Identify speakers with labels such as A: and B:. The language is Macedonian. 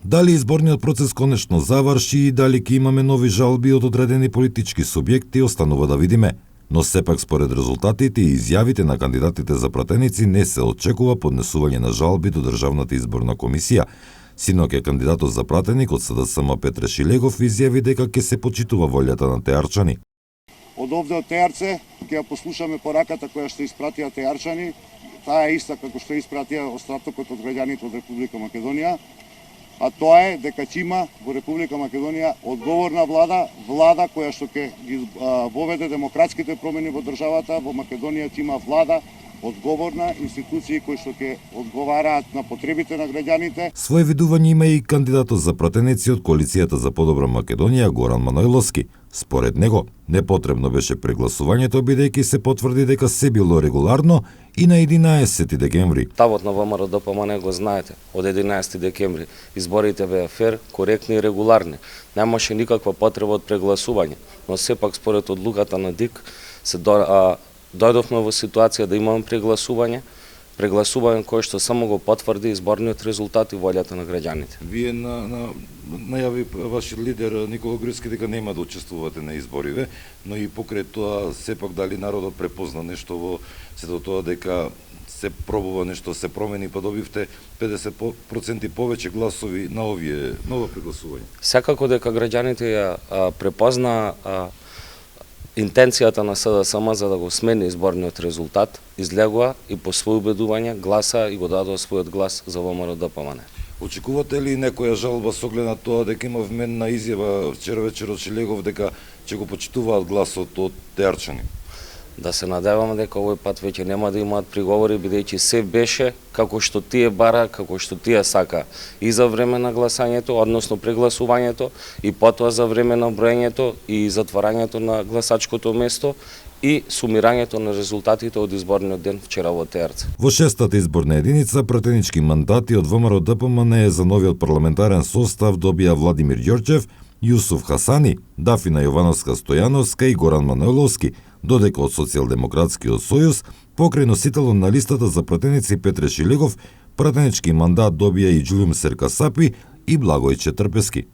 A: Дали изборниот процес конечно заврши и дали ќе имаме нови жалби од одредени политички субјекти останува да видиме. Но сепак според резултатите и изјавите на кандидатите за пратеници не се очекува поднесување на жалби до Државната изборна комисија. Синоќа кандидатот за пратеник од СДСМ Петре Шилегов изјави дека ќе се почитува волјата на теарчани.
B: Од овде од Теарце ќе ја послушаме пораката која што испратија теарчани, таа е иста како што испратија остатокот од граѓаните од Република Македонија, а тоа е дека ќе има во Република Македонија одговорна влада која што ќе воведе демократските промени во државата. Во Македонија ќе има влада одговорна, институции кои што ќе одговараат на потребите на граѓаните.
A: Свој видување има и кандидатот за пратеници од Коалицијата за подобра Македонија Горан Манојловски. Според него, непотребно беше прегласувањето бидејќи се потврди дека се било регуларно и на 11 декември.
C: Ставот на ВМРО-ДПМН го знаете. Од 11 декември изборите беа фер, коректни и регуларни. Немаше никаква потреба од прегласување, но сепак според одлуката на ДИК дојдовме во ситуација да имаме прегласување кое што само го потврди изборниот резултат и волјата на граѓаните.
A: Вие најави вашиот лидер Никола Груевски дека нема да учествувате на избориве, но и покрај тоа сепак дали народот препозна нешто во сето тоа дека се пробува нешто се промени, па добивте 50% повеќе гласови на овие ново прегласување.
C: Секако дека граѓаните ја препозна интенцијата на СДСМ за да го смени изборниот резултат, излегува и по свој убедување гласа и го дадоа својот глас за ВМРО-ДПМН.
A: Очекувате ли некоја жалба со оглед на тоа дека има вменна изјава вчера вечер од Шилегов дека ќе го почитуваат гласот од теарчани?
C: Да се надеваме дека овој пат веќе нема да имаат приговори, бидејќи се беше како што тие бара, како што тие сака и за време на гласањето, односно прегласувањето, и потоа за време на броењето и затворањето на гласачкото место и сумирањето на резултатите од изборниот ден вчера во Теарце.
A: Во шестата изборна единица пратенички мандати од ВМРО-ДПМН за новиот парламентарен состав добија Владимир Ѓорѓев, Јусуф Хасани, Дафина Јовановска-Стојановска и Горан Манојловски, додека од Социјалдемократскиот сојуз, покрај носителот на листата за пратеници Петре Шилегов, пратенички мандат добија и Џулум Серкасапи и Благојче Трпески.